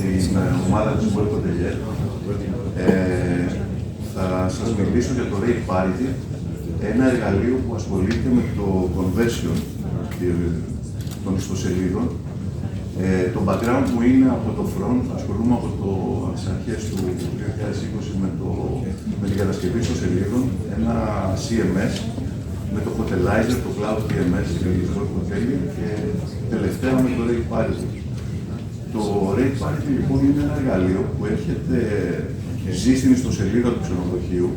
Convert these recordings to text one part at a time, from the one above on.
την ομάδα της Work Hotelier. Θα σας μιλήσω για το Rate Parity, ένα εργαλείο που ασχολείται με το conversion των ιστοσελίδων. Το background μου είναι από το front, ασχολούμαι από τις αρχές του 2020 με την κατασκευή ιστοσελίδων, ένα CMS, με το Hotelizer, το Cloud PMS της Work Hotelier και τελευταία με το Rate Parity. Το Rate Parity λοιπόν είναι ένα εργαλείο που έρχεται ζει στην ιστοσελίδα του ξενοδοχείου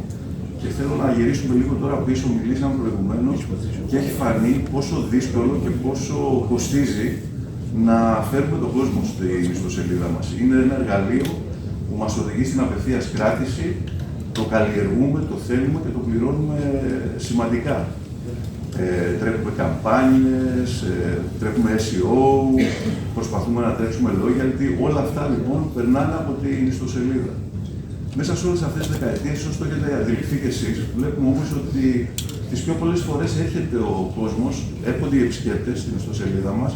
και θέλω να γυρίσουμε λίγο τώρα πίσω, μιλήσαμε προηγουμένως και έχει φανεί πόσο δύσκολο και πόσο κοστίζει να φέρουμε τον κόσμο στην ιστοσελίδα μας. Είναι ένα εργαλείο που μας οδηγεί στην απευθείας κράτηση, το καλλιεργούμε, το θέλουμε και το πληρώνουμε σημαντικά. Τρέχουμε καμπάνιες, τρέχουμε SEO, προσπαθούμε να τρέξουμε loyalty, όλα αυτά λοιπόν περνάνε από την ιστοσελίδα. Μέσα σε όλες αυτές τις δεκαετίες, ίσως το έχετε αντιληφθεί κι εσείς, βλέπουμε όμως ότι τις πιο πολλές φορές έρχεται ο κόσμος, έρχονται οι επισκέπτες στην ιστοσελίδα μας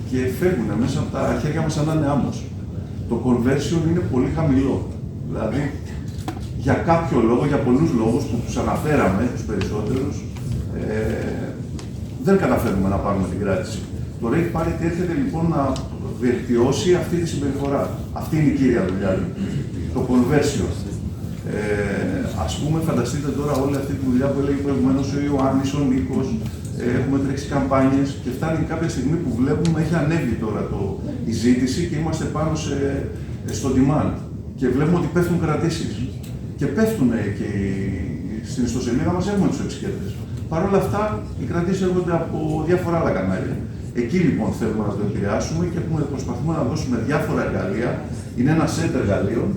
και φεύγουν μέσα από τα χέρια μας σαν να είναι άμμος. Το conversion είναι πολύ χαμηλό. Δηλαδή, για κάποιο λόγο, για πολλούς λόγους που τους αναφέραμε, τους περισσότερους, δεν καταφέρνουμε να πάρουμε την κράτηση. Το Rate Parity έρχεται λοιπόν να βελτιώσει αυτή τη συμπεριφορά. Αυτή είναι η κύρια δουλειά του. Το conversion. Ας πούμε, φανταστείτε τώρα όλη αυτή τη δουλειά που έλεγε προηγουμένως ο Ιωάννης, ο Νίκος, έχουμε τρέξει καμπάνιες και φτάνει κάποια στιγμή που βλέπουμε έχει ανέβει τώρα η ζήτηση και είμαστε πάνω στο demand. Και βλέπουμε ότι πέφτουν κρατήσεις. Και πέφτουν και στην ιστοσελίδα μας έχουμε τους επισκέπτες. Παρ' όλα αυτά, οι κρατήσεις έρχονται από διάφορα άλλα κανάλια. Εκεί λοιπόν θέλουμε να το επηρεάσουμε και προσπαθούμε να δώσουμε διάφορα εργαλεία. Είναι ένα set εργαλείων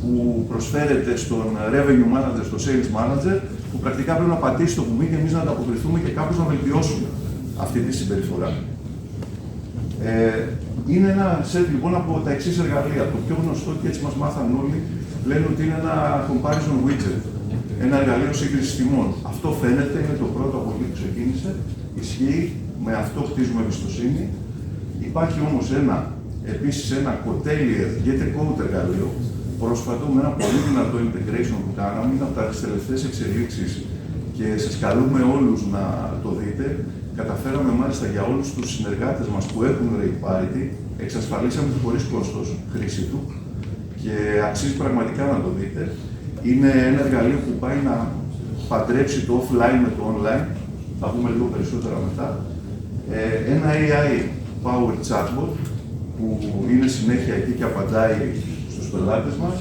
που προσφέρεται στον revenue manager, στο sales manager, που πρακτικά πρέπει να πατήσει το κουμπί και εμείς να ανταποκριθούμε και κάπως να βελτιώσουμε αυτή τη συμπεριφορά. Είναι ένα set λοιπόν από τα εξής εργαλεία. Το πιο γνωστό και έτσι μας μάθαν όλοι, λένε ότι είναι ένα comparison widget. Ένα εργαλείο σύγκρισης τιμών. Αυτό φαίνεται, είναι το πρώτο από εκεί που ξεκίνησε. Ισχύει, με αυτό χτίζουμε εμπιστοσύνη. Υπάρχει όμως επίσης ένα Hotelier Get a Quote εργαλείο, πρόσφατο, με ένα πολύ δυνατό integration που κάναμε, είναι από τις τελευταίες εξελίξεις και σας καλούμε όλους να το δείτε. Καταφέραμε μάλιστα για όλους τους συνεργάτες μας που έχουν Rate Parity, εξασφαλίσαμε τη χωρίς κόστος χρήση του και αξίζει πραγματικά να το δείτε. Είναι ένα εργαλείο που πάει να παντρέψει το offline με το online, θα πούμε λίγο περισσότερα μετά. Ένα AI Powered Chatbot που είναι συνέχεια εκεί και απαντάει στους πελάτες μας.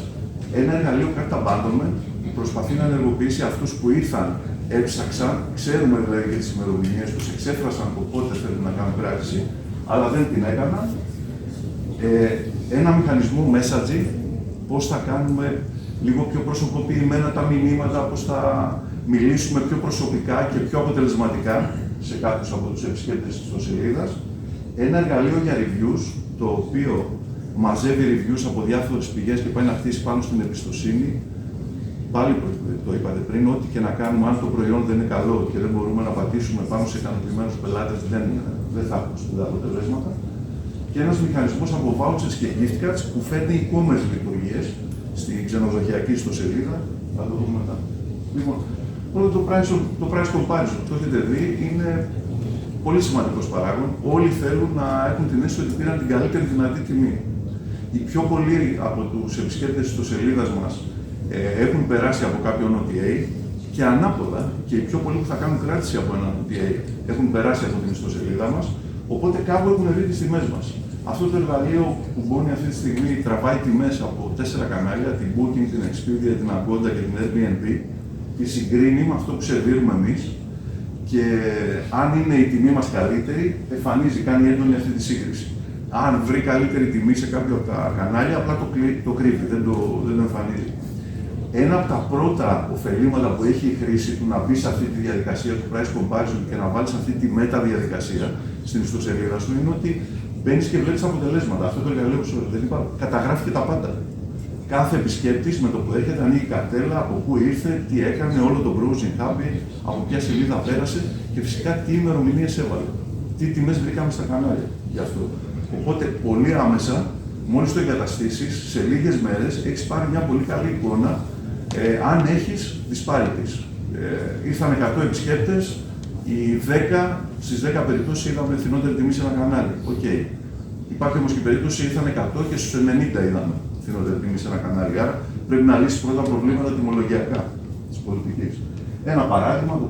Ένα εργαλείο Cart Abandonment που προσπαθεί να ενεργοποιήσει αυτούς που ήρθαν, έψαξαν, ξέρουμε δηλαδή για τις ημερομηνίες τους, εξέφρασαν το πότε θέλουν να κάνουν κράτηση, αλλά δεν την έκαναν. Ένα μηχανισμό messaging, πώς θα κάνουμε λίγο πιο προσωποποιημένα τα μηνύματα, πώς θα μιλήσουμε πιο προσωπικά και πιο αποτελεσματικά σε κάποιους από τους επισκέπτες της ιστοσελίδας. Ένα εργαλείο για reviews, το οποίο μαζεύει reviews από διάφορες πηγές και πάει να χτίσει πάνω στην εμπιστοσύνη. Πάλι το είπατε πριν, ό,τι και να κάνουμε, αν το προϊόν δεν είναι καλό και δεν μπορούμε να πατήσουμε πάνω σε ικανοποιημένους πελάτες, δεν θα έχουμε σπουδαία αποτελέσματα. Και ένας μηχανισμός από vouchers και gift cards που φέρνει e-commerce λειτουργίες στην ξενοδοχειακή ιστοσελίδα. Θα το δούμε μετά. Λοιπόν, πρώτο το price comparison, το έχετε δει, είναι πολύ σημαντικός παράγον. Όλοι θέλουν να έχουν την αίσθηση ότι πήραν την καλύτερη δυνατή τιμή. Οι πιο πολλοί από τους επισκέπτες της ιστοσελίδας μας έχουν περάσει από κάποιον OTA και ανάποδα, και οι πιο πολλοί που θα κάνουν κράτηση από έναν OTA έχουν περάσει από την ιστοσελίδα μας, οπότε κάπου έχουν δει τις τιμές μας. Αυτό το εργαλείο που μπορεί αυτή τη στιγμή τραβάει τιμές από 4 κανάλια, την Booking, την Expedia, την Agoda και την Airbnb, τη συγκρίνει με αυτό που σερβίρουμε εμείς και αν είναι η τιμή μας καλύτερη, εμφανίζει, κάνει έντονη αυτή τη σύγκριση. Αν βρει καλύτερη τιμή σε κάποιο από τα κανάλια, απλά το κρύβει, δεν το εμφανίζει. Ένα από τα πρώτα ωφελήματα που έχει η χρήση του να μπει σε αυτή τη διαδικασία του price comparison και να βάλει αυτή τη μεταδιαδικασία στην ιστοσελίδα σου είναι ότι μπαίνεις και βλέπεις αποτελέσματα. Αυτό το εργαλείο που δεν είπα, καταγράφει και τα πάντα. Κάθε επισκέπτης με το που έρχεται ανοίγει καρτέλα, από πού ήρθε, τι έκανε, όλο το browsing hub, από ποια σελίδα πέρασε και φυσικά τι ημερομηνίες έβαλε. Τι τιμές βρήκαμε στα κανάλια γι' αυτό. Οπότε πολύ άμεσα Μόλις το εγκαταστήσεις, σε λίγες μέρες έχεις πάρει μια πολύ καλή εικόνα αν έχεις disparities. Ήρθαν 100 επισκέπτες, στις 10 περιπτώσεις είδαμε φθηνότερη τιμή σε ένα κανάλι. Okay. Υπάρχει όμως και περίπτωση ήρθαν 100 και στους 90 είδαμε φθηνότερη τιμή σε ένα κανάλι. Άρα πρέπει να λύσεις πρώτα προβλήματα τιμολογιακά της πολιτικής. Ένα παράδειγμα το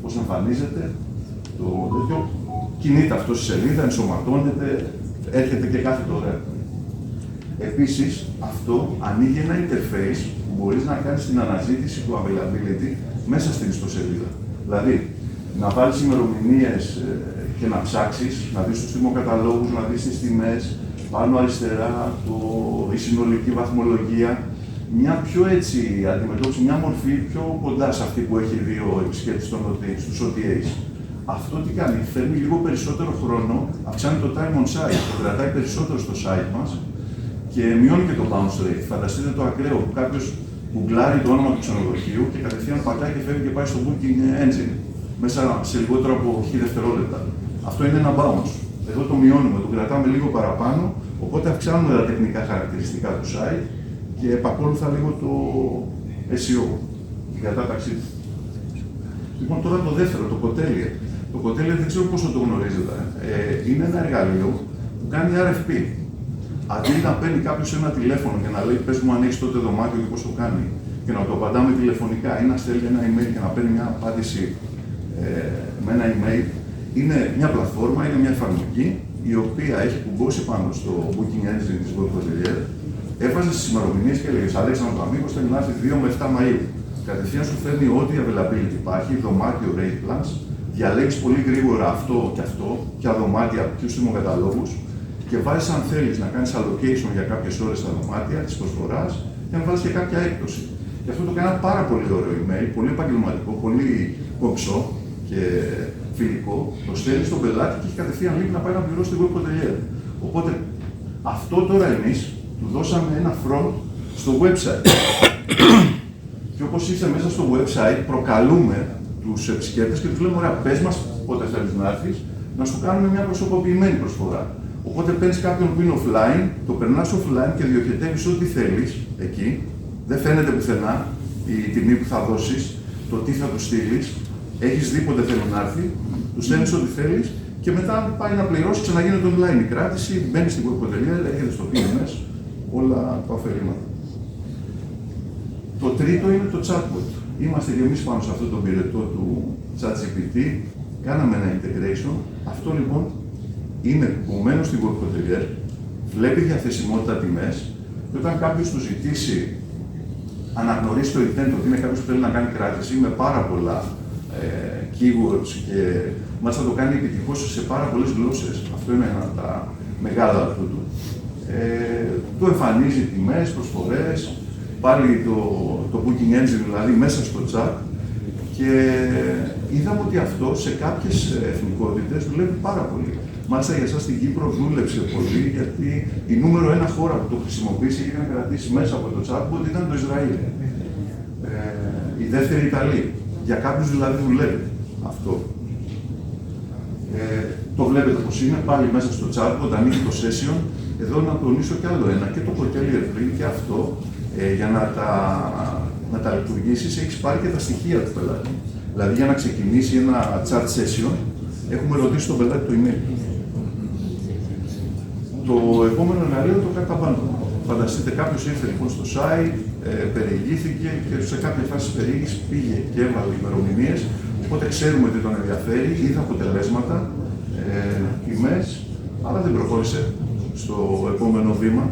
πώς εμφανίζεται το τέτοιο. Κινείται αυτό στη σελίδα, ενσωματώνεται, έρχεται και κάθεται ωραία. Επίσης, αυτό ανοίγει ένα interface που μπορείς να κάνεις την αναζήτηση του availability μέσα στην ιστοσελίδα. Δηλαδή, να βάλεις ημερομηνίες και να ψάξεις, να δεις τους τιμοκαταλόγους, να δεις τις τιμές, πάνω αριστερά η συνολική βαθμολογία, μια πιο έτσι αντιμετώπιση, μια μορφή πιο κοντά σε αυτή που έχει δει ο επισκέπτης στους OTAs. Αυτό τι κάνει, φέρνει λίγο περισσότερο χρόνο, αυξάνει το time on site, το κρατάει περισσότερο στο site μας και μειώνει και το bounce rate. Φανταστείτε το ακραίο που κάποιος γκουγκλάρει το όνομα του ξενοδοχείου και κατευθείαν πατάει και φεύγει και πάει στο booking engine μέσα σε λιγότερο από 1000 δευτερόλεπτα. Αυτό είναι ένα bounce. Εδώ το μειώνουμε, το κρατάμε λίγο παραπάνω, οπότε αυξάνουμε τα τεχνικά χαρακτηριστικά του site και επακόλουθα λίγο το SEO, την κατάταξή του. Λοιπόν, τώρα το δεύτερο, το Cotelier. Το Cotelier δεν ξέρω πόσο το γνωρίζετε. Είναι ένα εργαλείο που κάνει RFP. Αντί να παίρνει κάποιος ένα τηλέφωνο και να λέει πες μου αν έχεις τότε δωμάτιο και πώς το κάνει και να το απαντάμε τηλεφωνικά ή να στέλνει ένα email και να παίρνει μια απάντηση με ένα email, είναι μια πλατφόρμα, είναι μια εφαρμογή η οποία έχει κουμπώσει πάνω στο booking engine της Cotelier, έβαζε στις ημερομηνίες και έλεγε Αλέξανδρος Αμίγος θέλει να έρθει 2 με 7 Μαΐου. Κατευθείαν σου φέρνει ό,τι availability υπάρχει, δωμάτιο, rate plans, διαλέγεις πολύ γρήγορα αυτό και δωμάτια, ποιους τιμοκαταλόγους και βάζεις αν θέλεις να κάνεις allocation για κάποιες ώρες στα δωμάτια της προσφοράς και να βάλεις και κάποια έκπτωση. Και αυτό το κάνει ένα πάρα πολύ ωραίο email, πολύ επαγγελματικό, πολύ κομψό και φιλικό. Το στέλνει στον πελάτη και έχει κατευθείαν link να πάει να πληρώσει την Cotelier. Οπότε αυτό τώρα εμείς του δώσαμε ένα front στο website. Και όπως είσαι μέσα στο website, προκαλούμε τους επισκέπτες και τους λέμε: ωραία, πες μας πότε θέλεις να έρθεις, να σου κάνουμε μια προσωποποιημένη προσφορά. Οπότε παίρνεις κάποιον που είναι offline, το περνάς offline και διοχετεύεις ό,τι θέλεις εκεί. Δεν φαίνεται πουθενά η τιμή που θα δώσεις, το τι θα του στείλεις. Έχεις δει πότε θέλει να έρθει, του στέλνεις ό,τι θέλεις και μετά πάει να πληρώσει, ξαναγίνεται online η κράτηση, μπαίνει στην Cotelier, έρχεται στο PMS, όλα τα ωφελήματα. Το τρίτο είναι το chatbot. Είμαστε και εμείς πάνω σε αυτό το πυρετό του ChatGPT, κάναμε ένα integration. Αυτό λοιπόν είναι κουμπωμένο στην Cotelier, βλέπει διαθεσιμότητα τιμές και όταν κάποιος του ζητήσει, αναγνωρίσει το intent ότι είναι κάποιος που θέλει να κάνει κράτηση με πάρα πολλά keywords και μάλιστα το κάνει επιτυχώς σε πάρα πολλές γλώσσες. Αυτό είναι ένα από τα μεγάλα αυτού του. Το εμφανίζει τιμές, προσφορές, πάλι το booking engine δηλαδή μέσα στο chat και είδαμε ότι αυτό σε κάποιες εθνικότητες δουλεύει πάρα πολύ. Μάλιστα για εσάς στην Κύπρο δούλεψε πολύ γιατί η νούμερο 1 χώρα που το χρησιμοποίησε και να κρατήσει μέσα από το chatbot ήταν το Ισραήλ. Η δεύτερη Ιταλία. Για κάποιους δηλαδή δουλεύει αυτό. Το βλέπετε πως είναι πάλι μέσα στο chatbot, ανοίγει το session. Εδώ να τονίσω κι άλλο ένα και το Cotelier πριν και αυτό. Για να τα λειτουργήσεις, έχεις πάρει και τα στοιχεία του πελάτη. Δηλαδή, για να ξεκινήσει ένα chat session, έχουμε ρωτήσει τον πελάτη το email. Το επόμενο εργαλείο το καταπάνω. Φανταστείτε, κάποιος ήρθε λοιπόν στο site, περιηγήθηκε και σε κάποια φάση της περιήγησης πήγε και έβαλε ημερομηνίες. Οπότε ξέρουμε ότι τον ενδιαφέρει, είδε αποτελέσματα, τιμές, αλλά δεν προχώρησε στο επόμενο βήμα.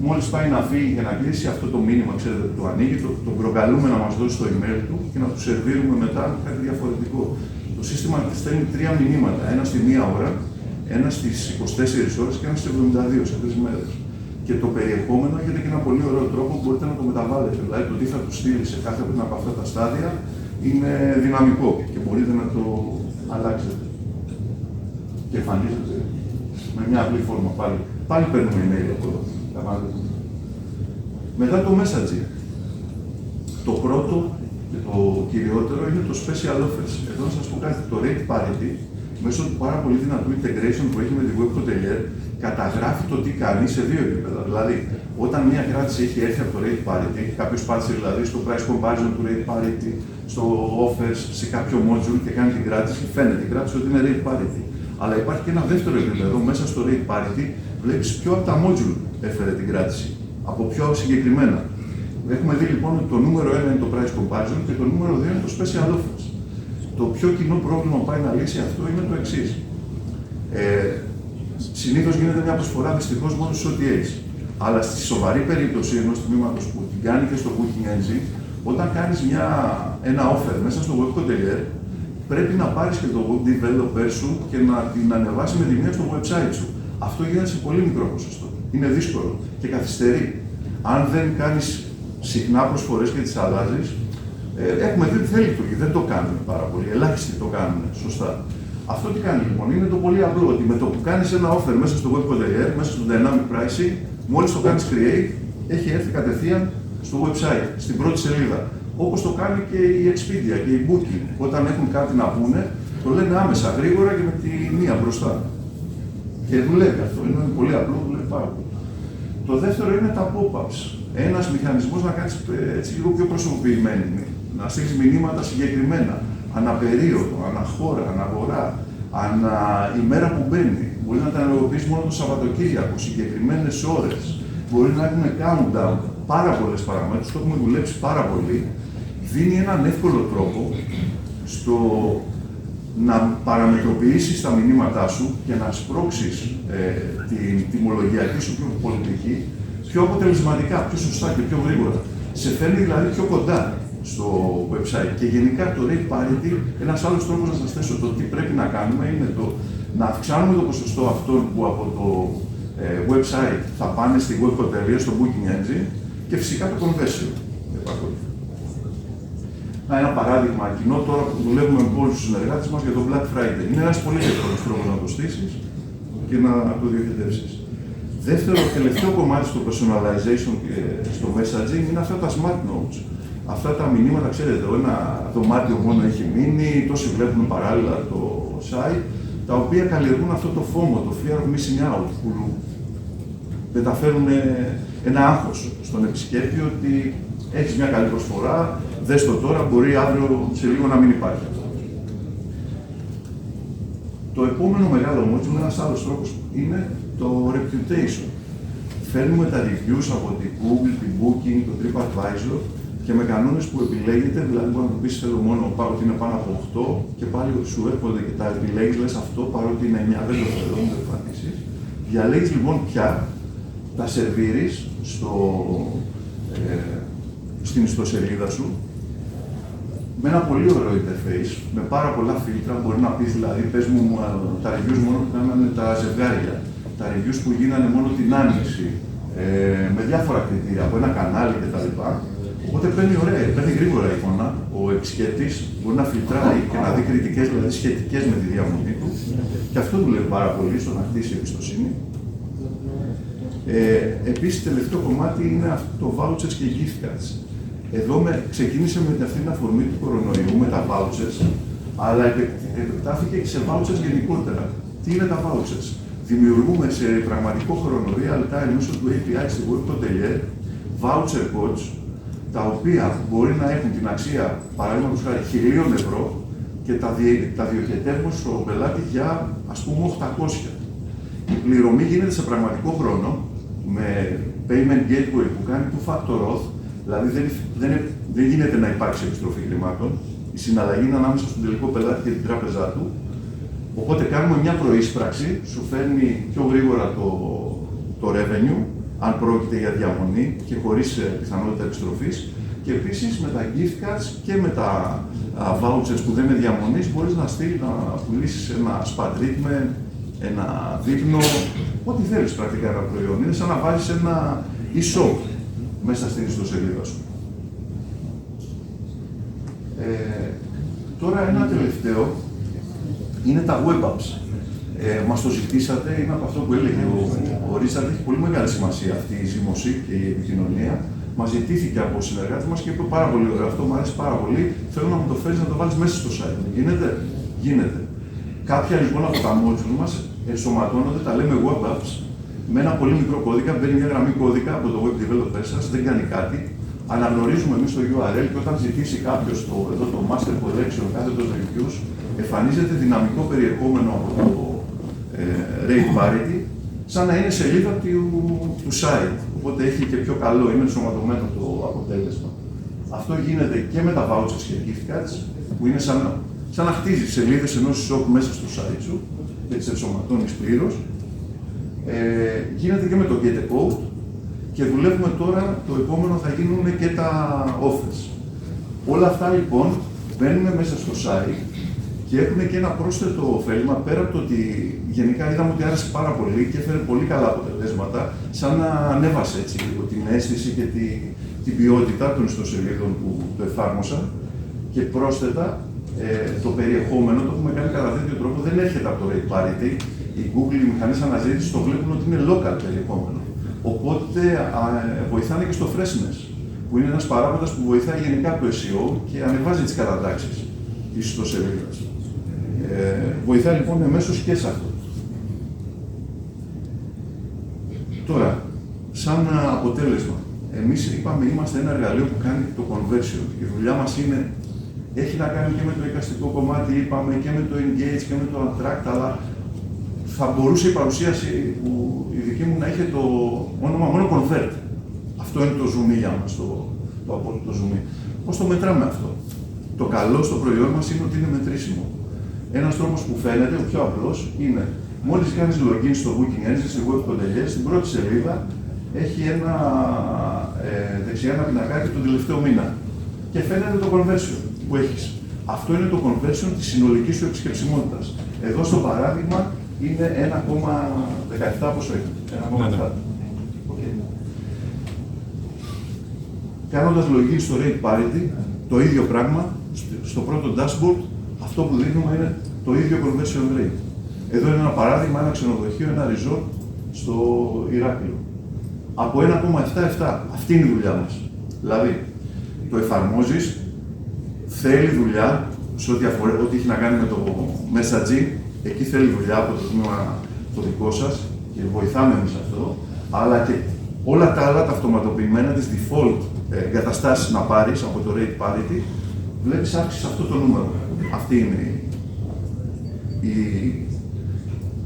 Μόλις πάει να φύγει για να κλείσει αυτό το μήνυμα, ξέρετε, που του ανοίγει, τον προκαλούμε να μας δώσει το email του και να του σερβίρουμε μετά κάτι διαφορετικό. Το σύστημα στέλνει 3 μηνύματα, ένα στη 1 ώρα, ένα στις 24 ώρες και ένα στις 72, σε 3 μέρες. Και το περιεχόμενο έχετε και ένα πολύ ωραίο τρόπο που μπορείτε να το μεταβάλλετε. Δηλαδή, το τι θα του στείλει σε κάθε ένα από αυτά τα στάδια είναι δυναμικό και μπορείτε να το αλλάξετε. Και εμφανίζεται με μια απλή φόρμα πάλι. Πάλι παίρνουμε email από εδώ. Μετά το messaging. Το πρώτο και το κυριότερο είναι το special offers. Εδώ να σας πω κάτι, το rate parity μέσω του πάρα πολύ δυνατού integration που έχει με τη Web.ly, καταγράφει το τι κάνει σε δύο επίπεδα. Δηλαδή, όταν μια κράτηση έχει έρθει από το rate parity, κάποιο πάτησε δηλαδή στο price comparison του rate parity, στο offers, σε κάποιο module και κάνει την κράτηση, φαίνεται η κράτηση ότι είναι rate parity. Αλλά υπάρχει και ένα δεύτερο επίπεδο μέσα στο rate parity, βλέπει ποιο από τα module έφερε την κράτηση, από πιο συγκεκριμένα. Έχουμε δει λοιπόν ότι το νούμερο 1 είναι το price comparison και το νούμερο 2 είναι το special offers. Το πιο κοινό πρόβλημα που πάει να λύσει αυτό είναι το εξής. Συνήθως γίνεται μια προσφορά δυστυχώς μόνο στους OTAs. Αλλά στη σοβαρή περίπτωση ενός τμήματος που την κάνει και στο Booking Engine, όταν κάνεις ένα offer μέσα στο web.ly, πρέπει να πάρεις και το web developer σου και να την ανεβάσει με τη μία στο website σου. Αυτό γίνεται σε πολύ μικρό ποσοστό. Είναι δύσκολο και καθυστερεί. Αν δεν κάνεις συχνά προσφορές και τις αλλάζεις, έχουμε δει ότι δεν λειτουργεί, δεν το κάνουμε πάρα πολύ. Ελάχιστοι το κάνουν σωστά. Αυτό τι κάνει λοιπόν, είναι το πολύ απλό ότι με το που κάνεις ένα offer μέσα στο web.ly, μέσα στο dynamic pricing, μόλις το κάνεις create, έχει έρθει κατευθείαν στο website, στην πρώτη σελίδα. Όπως το κάνει και η Expedia και η Booking. Όταν έχουν κάτι να πούνε, το λένε άμεσα, γρήγορα και με τη μία μπροστά. Και δουλεύει αυτό, είναι πολύ απλό, δουλεύει πάρα πολύ. Το δεύτερο είναι τα pop-ups. Ένας μηχανισμός να κάνεις έτσι λίγο πιο προσωποποιημένη, να στείλεις μηνύματα συγκεκριμένα, αναπερίοδο, αναχώρα, αναγορά, ανά ημέρα που μπαίνει. Μπορεί να τα ενεργοποιήσει μόνο το Σαββατοκύριακο, συγκεκριμένες ώρες. Μπορεί να έχουν countdown, πάρα πολλές παραμέτρους, το έχουμε δουλέψει πάρα πολύ. Δίνει έναν εύκολο τρόπο στο να παραμετροποιήσεις τα μηνύματά σου και να σπρώξεις την τιμολογιακή σου πολιτική πιο αποτελεσματικά, πιο σωστά και πιο γρήγορα. Σε φέρνει δηλαδή πιο κοντά στο website. Και γενικά το rate parity, ένας άλλος τρόπος να σας θέσω το τι πρέπει να κάνουμε είναι το να αυξάνουμε το ποσοστό αυτών που από το website θα πάνε στη web.ly, στο Booking Engine και φυσικά το conversion. Ένα παράδειγμα κοινό τώρα που δουλεύουμε με όλους τους συνεργάτες μας για το Black Friday. Είναι ένας πολύ εύκολος τρόπος να το στήσεις και να το διοχετεύσεις. Δεύτερο, τελευταίο κομμάτι στο personalization και στο messaging είναι αυτά τα smart notes. Αυτά τα μηνύματα, ξέρετε, ένα δωμάτιο μόνο έχει μείνει, τόσοι βλέπουν παράλληλα το site, τα οποία καλλιεργούν αυτό το FOMO, το fear of missing out, που μεταφέρουν ένα άγχος στον επισκέπτη ότι έχεις μια καλή προσφορά, δες το τώρα, μπορεί αύριο σε λίγο να μην υπάρχει. Το επόμενο μεγάλο module, ένας άλλος τρόπος, είναι το reputation. Φέρνουμε τα reviews από την Google, την Booking, το TripAdvisor και με κανόνες που επιλέγετε, δηλαδή μπορεί να του πεις θέλω μόνο ότι είναι πάνω από 8 και πάλι σου έρχονται και τα επιλέγεις, λες αυτό παρότι είναι 9, δεν το θέλω, δεν το εμφανίσεις. Διαλέγεις λοιπόν πια, τα σερβίρεις στην ιστοσελίδα σου με ένα πολύ ωραίο interface, με πάρα πολλά φίλτρα. Μπορεί να πεις δηλαδή, πες μου τα reviews μόνο που κάνανε τα ζευγάρια, τα reviews που γίνανε μόνο την άνοιξη, με διάφορα κριτήρια, από ένα κανάλι κτλ. Οπότε παίρνει γρήγορα εικόνα, ο επισκέπτης μπορεί να φιλτράει και να δει κριτικές, δηλαδή σχετικές με τη διαμονή του. Και αυτό δουλεύει πάρα πολύ στο να χτίσει εμπιστοσύνη. Επίσης, τελευταίο κομμάτι είναι το vouchers και gift cards. Εδώ ξεκίνησε με αυτή την αφορμή του κορονοϊού, με τα vouchers, αλλά επεκτάθηκε και σε vouchers γενικότερα. Τι είναι τα vouchers? Δημιουργούμε σε πραγματικό χρόνο, real time, μέσω του API στη web.ly, voucher codes, τα οποία μπορεί να έχουν την αξία, παραδείγματος χάρη, 1.000 ευρώ και τα διοχετεύουμε στον πελάτη για, ας πούμε, 800. Η πληρωμή γίνεται σε πραγματικό χρόνο, με payment gateway που κάνει two-factor auth, δηλαδή δεν γίνεται να υπάρξει επιστροφή χρημάτων. Η συναλλαγή είναι ανάμεσα στον τελικό πελάτη και την τράπεζά του. Οπότε κάνουμε μια προείσπραξη, σου φέρνει πιο γρήγορα το revenue, αν πρόκειται για διαμονή και χωρίς πιθανότητα επιστροφής. Και επίσης με τα gift cards και με τα vouchers που δεν είναι διαμονής, μπορείς να πουλήσεις ένα spa treatment, ένα δείπνο, ό,τι θέλεις πρακτικά ένα προϊόν. Είναι σαν να βάζεις ένα e-shop μέσα στην ιστοσελίδα σου. Τώρα ένα τελευταίο είναι τα web apps. Μας το ζητήσατε, είναι από αυτό που έλεγε ο Ρίτσαρντ, έχει πολύ μεγάλη σημασία αυτή η ζήμωση και η επικοινωνία. Μας ζητήθηκε από συνεργάτες μας και είπε πάρα πολύ ωραίο αυτό, μου αρέσει πάρα πολύ, θέλω να μου το φέρεις να το βάλεις μέσα στο site. Γίνεται? Γίνεται. Κάποια λοιπόν από τα modules μας ενσωματώνονται, τα λέμε web apps, με ένα πολύ μικρό κώδικα, μπαίνει μια γραμμή κώδικα από το web developer σας, δεν κάνει κάτι. Αναγνωρίζουμε εμείς το URL και όταν ζητήσει κάποιος εδώ το master collection, κάθετος reviews, εμφανίζεται δυναμικό περιεχόμενο από το rate parity, σαν να είναι σελίδα του site. Οπότε έχει και πιο καλό, είναι ενσωματωμένο το αποτέλεσμα. Αυτό γίνεται και με τα vouchers και gift cards, που είναι σαν να χτίζεις σελίδες ενός shop μέσα στο site σου και τις ενσωματώνεις πλήρως. Γίνεται και με το get a code και δουλεύουμε τώρα, το επόμενο θα γίνουν και τα offers. Όλα αυτά λοιπόν μπαίνουν μέσα στο site και έχουν και ένα πρόσθετο ωφέλιμα, πέρα από το ότι γενικά είδαμε ότι άρεσε πάρα πολύ και έφερε πολύ καλά αποτελέσματα, σαν να ανέβασε έτσι λίγο την αίσθηση και την ποιότητα των ιστοσελίδων που το εφάρμοσα. Και πρόσθετα, το περιεχόμενο το έχουμε κάνει κατά τέτοιο τρόπο, δεν έρχεται από το rate parity. Οι Google, οι μηχανές αναζήτησης το βλέπουν ότι είναι local περιεχόμενο. Οπότε βοηθάνε και στο freshness, που είναι ένας παράγοντας που βοηθάει γενικά το SEO και ανεβάζει τις κατατάξεις της ιστοσελίδας. Βοηθάει λοιπόν εμέσως και σε αυτό. Τώρα, σαν αποτέλεσμα, εμείς είπαμε είμαστε ένα εργαλείο που κάνει το conversion. Η δουλειά μας έχει να κάνει και με το εικαστικό κομμάτι, είπαμε, και με το engage και με το attract, αλλά θα μπορούσε η παρουσίαση που η δική μου να είχε το όνομα μόνο convert. Αυτό είναι το zoom για μας, το απόλυτο zoom. Πώς το μετράμε αυτό? Το καλό στο προϊόν μας είναι ότι είναι μετρήσιμο. Ένας τρόπος που φαίνεται, ο πιο απλός, είναι μόλις κάνεις login στο Booking Engine, στη web.gr, στην πρώτη σελίδα έχει ένα δεξιά ένα πινακάκι τον τελευταίο μήνα και φαίνεται το conversion που έχεις. Αυτό είναι το conversion της συνολικής σου επισκεψιμότητας. Εδώ στο παράδειγμα είναι 1,17 πόσο είναι. 1,7. Okay. Κάνοντας login στο rate parity, το ίδιο πράγμα, στο πρώτο dashboard, αυτό που δίνουμε είναι το ίδιο conversion rate. Εδώ είναι ένα παράδειγμα, ένα ξενοδοχείο, ένα resort στο Ηράκλειο. Από 1,77. Αυτή είναι η δουλειά μας. Δηλαδή, το εφαρμόζεις, θέλει δουλειά σε ό,τι έχει να κάνει με το messaging, εκεί θέλει δουλειά από το τμήμα το δικό σας και βοηθάμε εμείς αυτό, αλλά και όλα τα άλλα, τα αυτοματοποιημένα, τις default εγκαταστάσεις να πάρεις από το rate parity, βλέπεις αύξηση σε αυτό το νούμερο. Αυτή είναι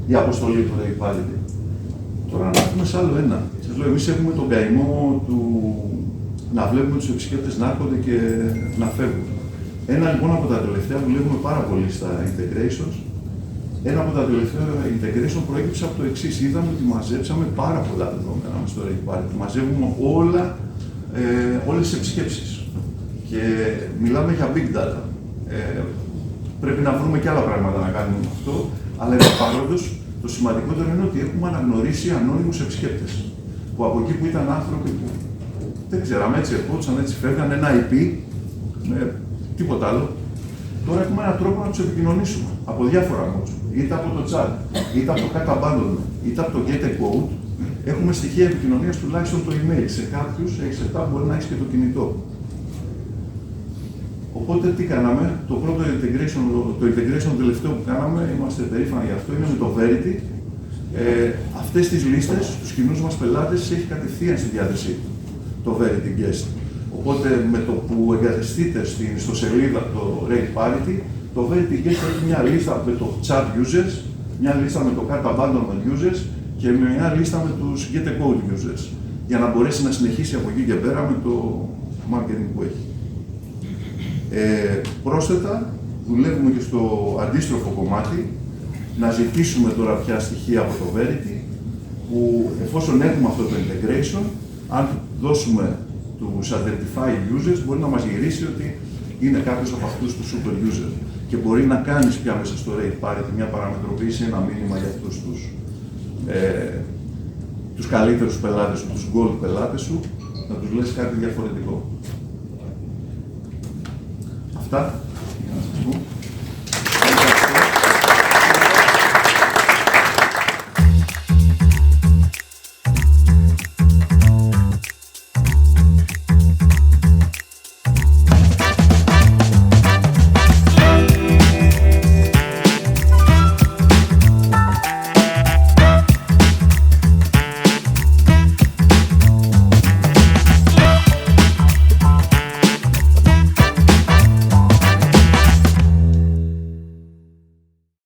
η αποστολή του rate parity. Τώρα να πούμε σε άλλο ένα. Σας λέω, εμείς έχουμε τον καημό του να βλέπουμε τους επισκέπτες να έρχονται και να φεύγουν. Ένα λοιπόν από τα τελευταία, δουλεύουμε πάρα πολύ στα integrations. Ένα από τα τελευταία integration προέκυψε από το εξής. Είδαμε ότι μαζέψαμε πάρα πολλά δεδομένα με στο rate parity. Μαζεύουμε όλες τις επισκέψεις. Και μιλάμε για big data. Πρέπει να βρούμε και άλλα πράγματα να κάνουμε με αυτό, αλλά επί παρόντος, το σημαντικότερο είναι ότι έχουμε αναγνωρίσει ανώνυμους επισκέπτες. Που από εκεί που ήταν άνθρωποι που δεν ξέραμε, έτσι ερχόντουσαν, έτσι φεύγαν, ένα IP, τίποτα άλλο. Τώρα έχουμε έναν τρόπο να τους επικοινωνήσουμε από διάφορα modes. Είτε από το chat, είτε από το cat abandonment, είτε από το get a code. Έχουμε στοιχεία επικοινωνίας, τουλάχιστον το email. Σε κάποιους, σε 7 μπορεί να έχεις και το κινητό. Οπότε τι κάναμε? Το πρώτο integration τελευταίο που κάναμε, είμαστε περήφανοι γι' αυτό, είναι με το Verity. Αυτές τις λίστες, τους κοινούς μας πελάτες, έχει κατευθείαν στη διάθεσή του το Verity Guest. Οπότε με το που εγκαταστείτε στην ιστοσελίδα το Rate Parity, το Verity Guest έχει μια λίστα με το Chat Users, μια λίστα με το Cat Abandonment Users και μια λίστα με τους Get a Code Users, για να μπορέσει να συνεχίσει από εκεί και πέρα με το marketing που έχει. Πρόσθετα, δουλεύουμε και στο αντίστροφο κομμάτι, να ζητήσουμε τώρα πια στοιχεία από το Verity, που εφόσον έχουμε αυτό το integration, αν δώσουμε τους identified users, μπορεί να μας γυρίσει ότι είναι κάποιος από αυτούς τους super users. Και μπορεί να κάνεις πια μέσα στο rate parity μια παραμετροποίηση, ένα μήνυμα για αυτούς τους καλύτερους πελάτες σου, τους gold πελάτες σου, να τους λες κάτι διαφορετικό. Αυτά, για να σας πω.